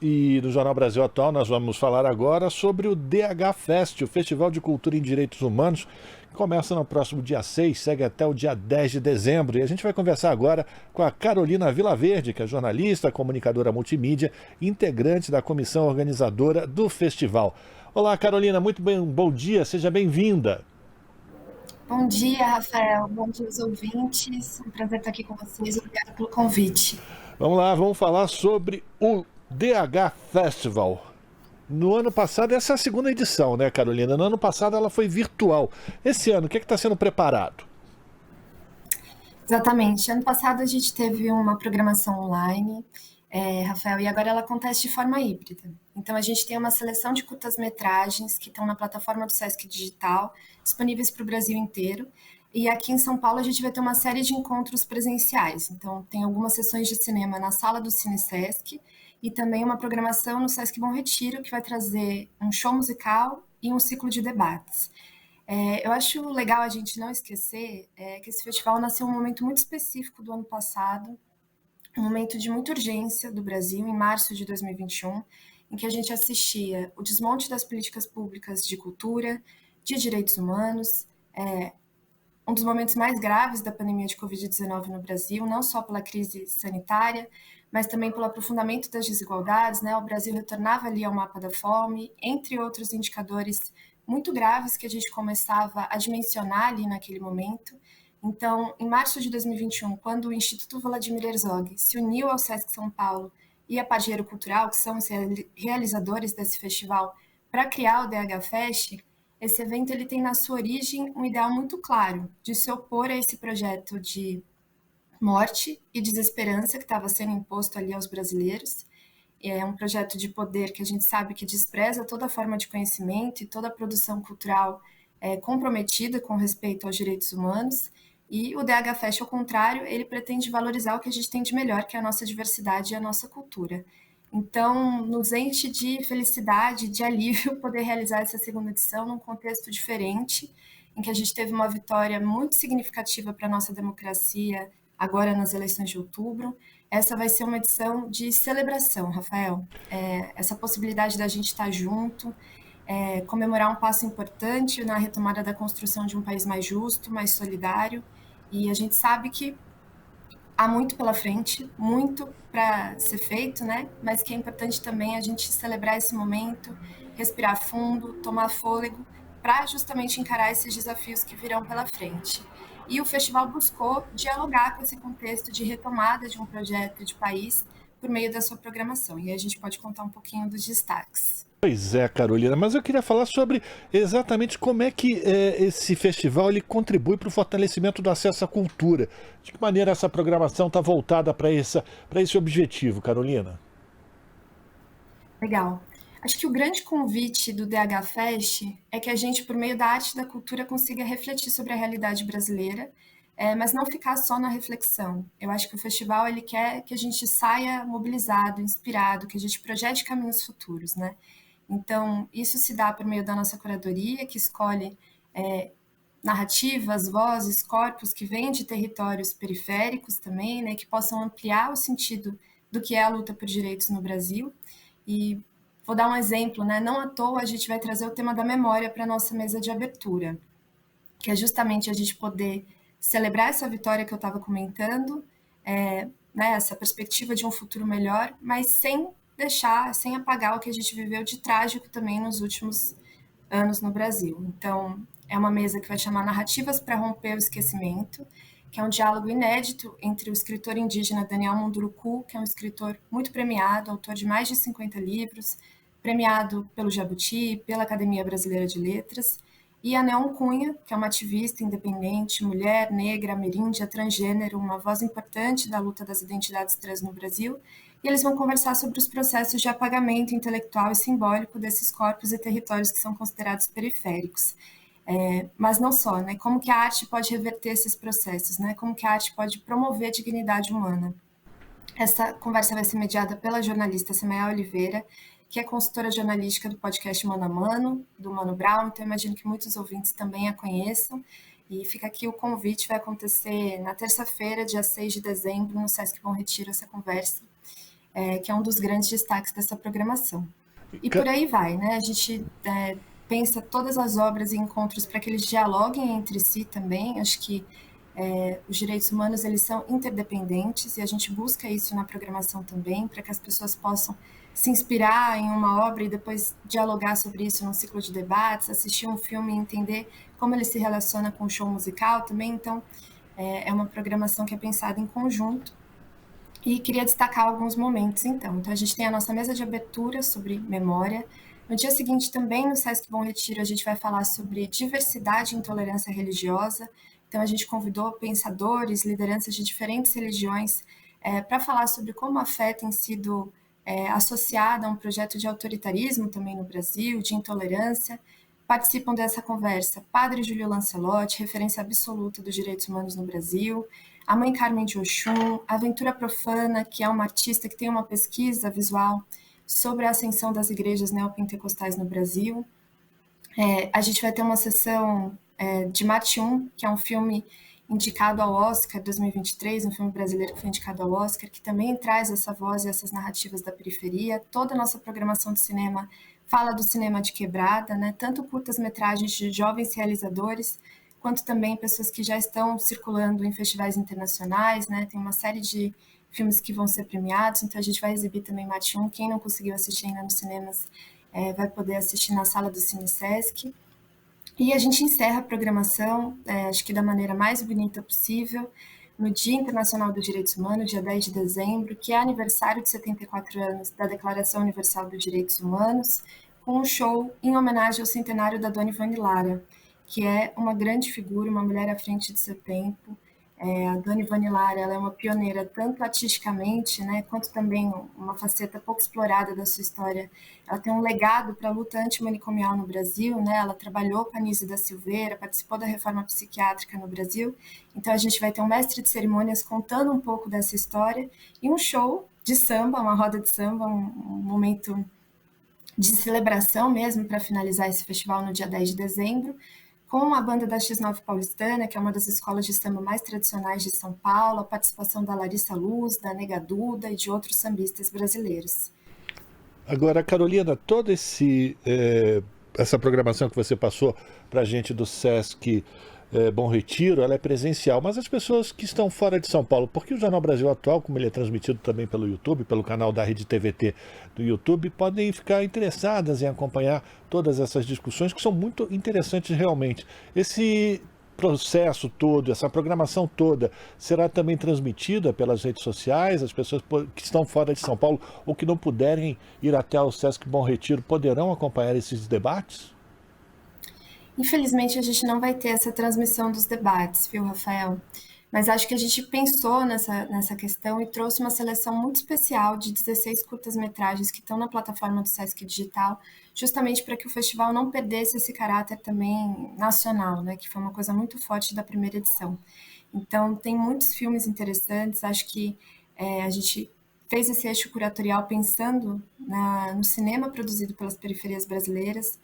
e do Jornal Brasil Atual nós vamos falar agora sobre o DH Fest, o Festival de Cultura em Direitos Humanos, que começa no próximo dia 6, segue até o dia 10 de dezembro. E a gente vai conversar agora com a Carolina Vilaverde, que é jornalista, comunicadora multimídia, integrante da comissão organizadora do festival. Olá, Carolina, muito bem, bom dia, seja bem-vinda. Bom dia, Rafael. Bom dia aos ouvintes. Um prazer estar aqui com vocês. Obrigada pelo convite. Vamos lá, vamos falar sobre o DH Festival. No ano passado, essa é a segunda edição, né, Carolina? No ano passado ela foi virtual. Esse ano, o que está sendo preparado? Exatamente. Ano passado a gente teve uma programação online, Rafael, e agora ela acontece de forma híbrida. Então a gente tem uma seleção de curtas-metragens que estão na plataforma do Sesc Digital, disponíveis para o Brasil inteiro. E aqui em São Paulo a gente vai ter uma série de encontros presenciais. Então tem algumas sessões de cinema na sala do Cine Sesc e também uma programação no Sesc Bom Retiro que vai trazer um show musical e um ciclo de debates. Eu acho legal a gente não esquecer que esse festival nasceu em um momento muito específico do ano passado, um momento de muita urgência do Brasil, em março de 2021, em que a gente assistia o desmonte das políticas públicas de cultura, de direitos humanos, um dos momentos mais graves da pandemia de Covid-19 no Brasil, não só pela crise sanitária, mas também pelo aprofundamento das desigualdades, né? O Brasil retornava ali ao mapa da fome, entre outros indicadores muito graves que a gente começava a dimensionar ali naquele momento. Então, em março de 2021, quando o Instituto Vladimir Herzog se uniu ao Sesc São Paulo e a Pardieiro Cultural, que são os realizadores desse festival, para criar o DH Fest, esse evento ele tem na sua origem um ideal muito claro de se opor a esse projeto de morte e desesperança que estava sendo imposto ali aos brasileiros. É um projeto de poder que a gente sabe que despreza toda forma de conhecimento e toda a produção cultural comprometida com respeito aos direitos humanos. E o DH Fest, ao contrário, ele pretende valorizar o que a gente tem de melhor, que é a nossa diversidade e a nossa cultura. Então, nos enche de felicidade, de alívio poder realizar essa segunda edição num contexto diferente, em que a gente teve uma vitória muito significativa para a nossa democracia agora nas eleições de outubro. Essa vai ser uma edição de celebração, Rafael. Essa possibilidade da gente estar junto, comemorar um passo importante na retomada da construção de um país mais justo, mais solidário. E a gente sabe que há muito pela frente, muito para ser feito, né? Mas que é importante também a gente celebrar esse momento, respirar fundo, tomar fôlego, para justamente encarar esses desafios que virão pela frente. E o festival buscou dialogar com esse contexto de retomada de um projeto de país por meio da sua programação. E aí a gente pode contar um pouquinho dos destaques. Pois é, Carolina, mas eu queria falar sobre exatamente como é que esse festival ele contribui para o fortalecimento do acesso à cultura. De que maneira essa programação está voltada para esse objetivo, Carolina? Legal. Acho que o grande convite do DH Fest é que a gente, por meio da arte e da cultura, consiga refletir sobre a realidade brasileira, mas não ficar só na reflexão. Eu acho que o festival ele quer que a gente saia mobilizado, inspirado, que a gente projete caminhos futuros, né? Então, isso se dá por meio da nossa curadoria, que escolhe narrativas, vozes, corpos que vêm de territórios periféricos também, né, que possam ampliar o sentido do que é a luta por direitos no Brasil. E vou dar um exemplo, né? Não à toa a gente vai trazer o tema da memória para a nossa mesa de abertura, que é justamente a gente poder celebrar essa vitória que eu estava comentando, né, essa perspectiva de um futuro melhor, mas sem deixar, sem apagar o que a gente viveu de trágico também nos últimos anos no Brasil. Então, é uma mesa que vai chamar Narrativas para Romper o Esquecimento, que é um diálogo inédito entre o escritor indígena Daniel Munduruku, que é um escritor muito premiado, autor de mais de 50 livros, premiado pelo Jabuti, pela Academia Brasileira de Letras, e a Neon Cunha, que é uma ativista independente, mulher, negra, ameríndia, transgênero, uma voz importante da luta das identidades trans no Brasil, e eles vão conversar sobre os processos de apagamento intelectual e simbólico desses corpos e territórios que são considerados periféricos. Mas não só, né? Como que a arte pode reverter esses processos, né? Como que a arte pode promover a dignidade humana. Essa conversa vai ser mediada pela jornalista Semaia Oliveira, que é consultora jornalística do podcast Mano a Mano, do Mano Brown, então imagino que muitos ouvintes também a conheçam. E fica aqui o convite, vai acontecer na terça-feira, dia 6 de dezembro, no Sesc Bom Retiro, essa conversa. que é um dos grandes destaques dessa programação. E por aí vai, né? A gente pensa todas as obras e encontros para que eles dialoguem entre si também. Acho que os direitos humanos eles são interdependentes e a gente busca isso na programação também, para que as pessoas possam se inspirar em uma obra e depois dialogar sobre isso num ciclo de debates, assistir um filme e entender como ele se relaciona com o show musical também. Então, é uma programação que é pensada em conjunto. E queria destacar alguns momentos, então. Então, a gente tem a nossa mesa de abertura sobre memória. No dia seguinte, também no Sesc Bom Retiro, a gente vai falar sobre diversidade e intolerância religiosa. Então, a gente convidou pensadores, lideranças de diferentes religiões para falar sobre como a fé tem sido associada a um projeto de autoritarismo também no Brasil, de intolerância. Participam dessa conversa Padre Júlio Lancelotti, referência absoluta dos direitos humanos no Brasil, a Mãe Carmen de Oxum, a Aventura Profana, que é uma artista que tem uma pesquisa visual sobre a ascensão das igrejas neopentecostais no Brasil. A gente vai ter uma sessão de Marte 1, que é um filme indicado ao Oscar 2023, um filme brasileiro que foi indicado ao Oscar, que também traz essa voz e essas narrativas da periferia. Toda a nossa programação de cinema fala do cinema de quebrada, né? Tanto curtas-metragens de jovens realizadores, quanto também pessoas que já estão circulando em festivais internacionais, né? Tem uma série de filmes que vão ser premiados, então a gente vai exibir também Marte 1. Quem não conseguiu assistir ainda nos cinemas vai poder assistir na sala do Cine Sesc. E a gente encerra a programação, acho que da maneira mais bonita possível, no Dia Internacional dos Direitos Humanos, dia 10 de dezembro, que é aniversário de 74 anos da Declaração Universal dos Direitos Humanos, com um show em homenagem ao centenário da Dona Ivone Lara, que é uma grande figura, uma mulher à frente de seu tempo. A Dona Ivone Lara, ela é uma pioneira tanto artisticamente, né, quanto também uma faceta pouco explorada da sua história. Ela tem um legado para a luta antimanicomial no Brasil, né? Ela trabalhou com a Anísio da Silveira, participou da reforma psiquiátrica no Brasil. Então a gente vai ter um mestre de cerimônias contando um pouco dessa história e um show de samba, uma roda de samba, um momento de celebração mesmo para finalizar esse festival no dia 10 de dezembro, com a banda da X9 Paulistana, que é uma das escolas de samba mais tradicionais de São Paulo, a participação da Larissa Luz, da Nega Duda e de outros sambistas brasileiros. Agora, Carolina, toda essa programação que você passou para a gente do Sesc Bom Retiro, ela é presencial, mas as pessoas que estão fora de São Paulo, porque o Jornal Brasil Atual, como ele é transmitido também pelo YouTube, pelo canal da Rede TVT do YouTube, podem ficar interessadas em acompanhar todas essas discussões que são muito interessantes realmente. Esse processo todo, essa programação toda, será também transmitida pelas redes sociais? As pessoas que estão fora de São Paulo ou que não puderem ir até o Sesc Bom Retiro poderão acompanhar esses debates? Infelizmente, a gente não vai ter essa transmissão dos debates, viu, Rafael? Mas acho que a gente pensou nessa questão e trouxe uma seleção muito especial de 16 curtas-metragens que estão na plataforma do Sesc Digital, justamente para que o festival não perdesse esse caráter também nacional, né, que foi uma coisa muito forte da primeira edição. Então, tem muitos filmes interessantes, acho que a gente fez esse eixo curatorial pensando no cinema produzido pelas periferias brasileiras.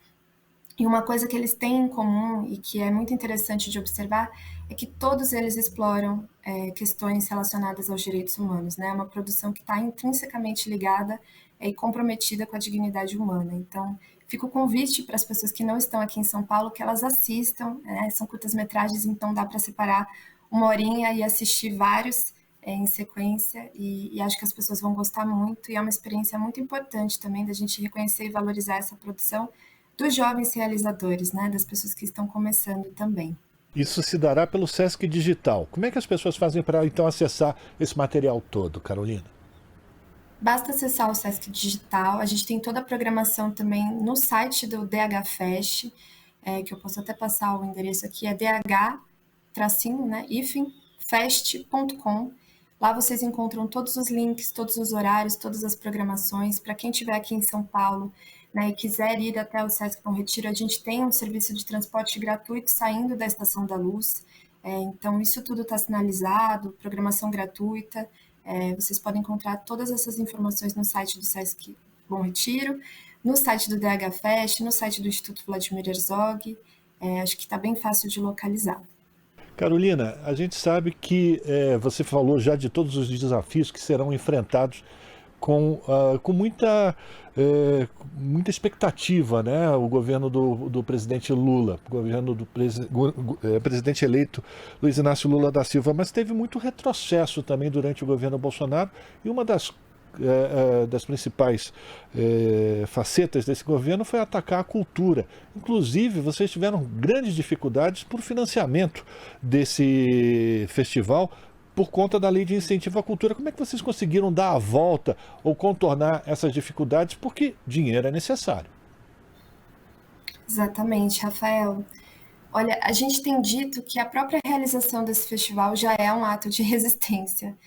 E uma coisa que eles têm em comum e que é muito interessante de observar é que todos eles exploram questões relacionadas aos direitos humanos, né? É uma produção que está intrinsecamente ligada e comprometida com a dignidade humana. Então, fica o convite para as pessoas que não estão aqui em São Paulo que elas assistam, né? São curtas-metragens, então dá para separar uma horinha e assistir vários em sequência e acho que as pessoas vão gostar muito e é uma experiência muito importante também da gente reconhecer e valorizar essa produção dos jovens realizadores, né, das pessoas que estão começando também. Isso se dará pelo Sesc Digital. Como é que as pessoas fazem para então acessar esse material todo, Carolina? Basta acessar o Sesc Digital, a gente tem toda a programação também no site do DH Fest, que eu posso até passar o endereço aqui, é dh-fest.com. Lá vocês encontram todos os links, todos os horários, todas as programações. Para quem estiver aqui em São Paulo, né, e quiser ir até o Sesc Bom Retiro, a gente tem um serviço de transporte gratuito saindo da Estação da Luz. Então, isso tudo está sinalizado, programação gratuita. Vocês podem encontrar todas essas informações no site do Sesc Bom Retiro, no site do DH Fest, no site do Instituto Vladimir Herzog. Acho que está bem fácil de localizar. Carolina, a gente sabe que você falou já de todos os desafios que serão enfrentados com muita expectativa, né? O governo do presidente Lula, o governo do presidente eleito Luiz Inácio Lula da Silva, mas teve muito retrocesso também durante o governo Bolsonaro, e uma das principais facetas desse governo foi atacar a cultura. Inclusive, vocês tiveram grandes dificuldades por financiamento desse festival, por conta da lei de incentivo à cultura. Como é que vocês conseguiram dar a volta ou contornar essas dificuldades? Porque dinheiro é necessário. Exatamente, Rafael. Olha, a gente tem dito que a própria realização desse festival já é um ato de resistência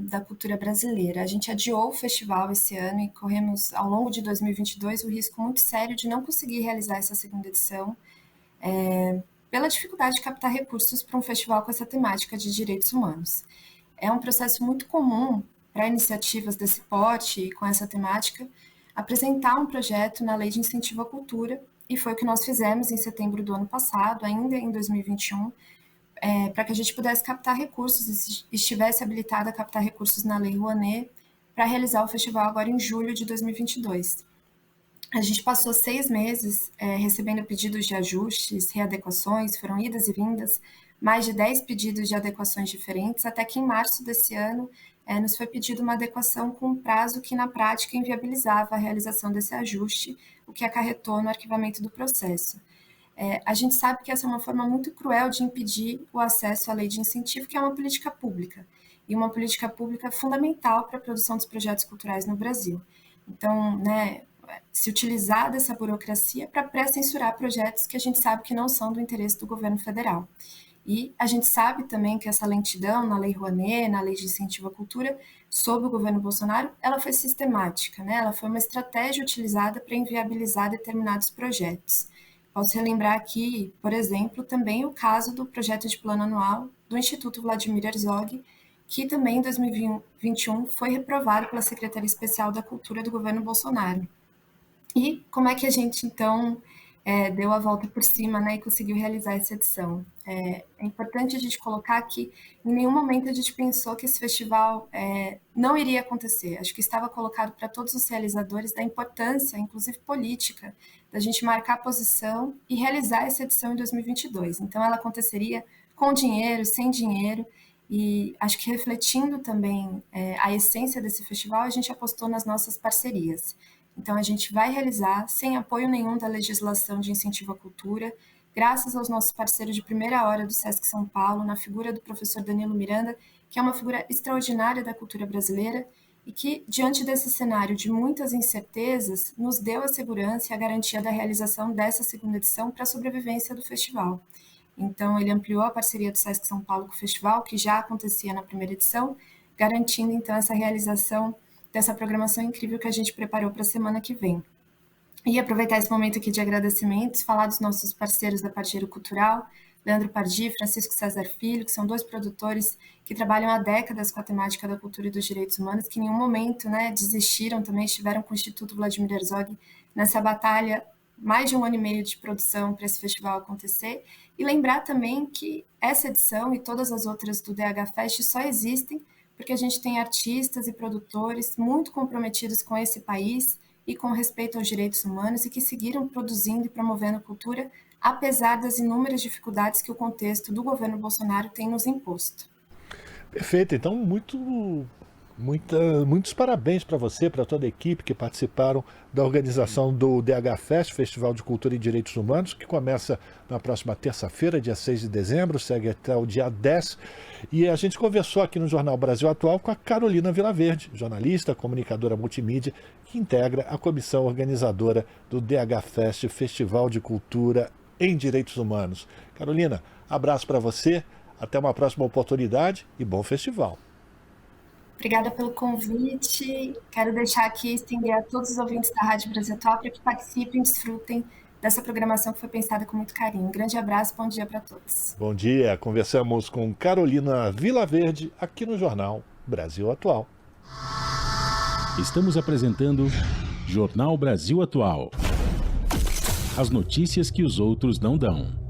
da cultura brasileira. A gente adiou o festival esse ano e corremos, ao longo de 2022, o risco muito sério de não conseguir realizar essa segunda edição, pela dificuldade de captar recursos para um festival com essa temática de direitos humanos. É um processo muito comum para iniciativas desse porte e com essa temática apresentar um projeto na Lei de Incentivo à Cultura, e foi o que nós fizemos em setembro do ano passado, ainda em 2021, para que a gente pudesse captar recursos e estivesse habilitado a captar recursos na Lei Rouanet para realizar o festival agora em julho de 2022. A gente passou 6 meses recebendo pedidos de ajustes, readequações, foram idas e vindas, mais de 10 pedidos de adequações diferentes, até que em março desse ano nos foi pedido uma adequação com um prazo que na prática inviabilizava a realização desse ajuste, o que acarretou no arquivamento do processo. A gente sabe que essa é uma forma muito cruel de impedir o acesso à lei de incentivo, que é uma política pública, e uma política pública fundamental para a produção dos projetos culturais no Brasil. Então, se utilizar dessa burocracia para pré-censurar projetos que a gente sabe que não são do interesse do governo federal. E a gente sabe também que essa lentidão na Lei Rouanet, na Lei de Incentivo à Cultura, sob o governo Bolsonaro, ela foi sistemática, né? Ela foi uma estratégia utilizada para inviabilizar determinados projetos. Posso relembrar aqui, por exemplo, também o caso do projeto de plano anual do Instituto Vladimir Herzog, que também em 2021 foi reprovado pela Secretaria Especial da Cultura do governo Bolsonaro. E como é que a gente, então, deu a volta por cima, né, e conseguiu realizar essa edição? É importante a gente colocar que em nenhum momento a gente pensou que esse festival não iria acontecer. Acho que estava colocado para todos os realizadores da importância, inclusive política, da gente marcar posição e realizar essa edição em 2022. Então, ela aconteceria com dinheiro, sem dinheiro, e acho que refletindo também a essência desse festival, a gente apostou nas nossas parcerias. Então, a gente vai realizar sem apoio nenhum da legislação de incentivo à cultura, graças aos nossos parceiros de primeira hora do Sesc São Paulo, na figura do professor Danilo Miranda, que é uma figura extraordinária da cultura brasileira e que, diante desse cenário de muitas incertezas, nos deu a segurança e a garantia da realização dessa segunda edição para a sobrevivência do festival. Então, ele ampliou a parceria do Sesc São Paulo com o festival, que já acontecia na primeira edição, garantindo, então, essa realização dessa programação incrível que a gente preparou para a semana que vem. E aproveitar esse momento aqui de agradecimentos, falar dos nossos parceiros da Pargeiro Cultural, Leandro Pardi e Francisco César Filho, que são 2 produtores que trabalham há décadas com a temática da cultura e dos direitos humanos, que em nenhum momento desistiram, também estiveram com o Instituto Vladimir Herzog nessa batalha, mais de 1 ano e meio de produção para esse festival acontecer. E lembrar também que essa edição e todas as outras do DH Fest só existem porque a gente tem artistas e produtores muito comprometidos com esse país e com respeito aos direitos humanos e que seguiram produzindo e promovendo cultura, apesar das inúmeras dificuldades que o contexto do governo Bolsonaro tem nos imposto. Perfeito, então muitos parabéns para você, para toda a equipe que participaram da organização do DH Fest, Festival de Cultura e Direitos Humanos, que começa na próxima terça-feira, dia 6 de dezembro, segue até o dia 10. E a gente conversou aqui no Jornal Brasil Atual com a Carolina Vilaverde, jornalista, comunicadora multimídia, que integra a comissão organizadora do DH Fest, Festival de Cultura em Direitos Humanos. Carolina, abraço para você, até uma próxima oportunidade e bom festival. Obrigada pelo convite. Quero deixar aqui, estender a todos os ouvintes da Rádio Brasil Atual para que participem e desfrutem dessa programação que foi pensada com muito carinho. Um grande abraço, bom dia para todos. Bom dia, conversamos com Carolina Vilaverde aqui no Jornal Brasil Atual. Estamos apresentando Jornal Brasil Atual. As notícias que os outros não dão.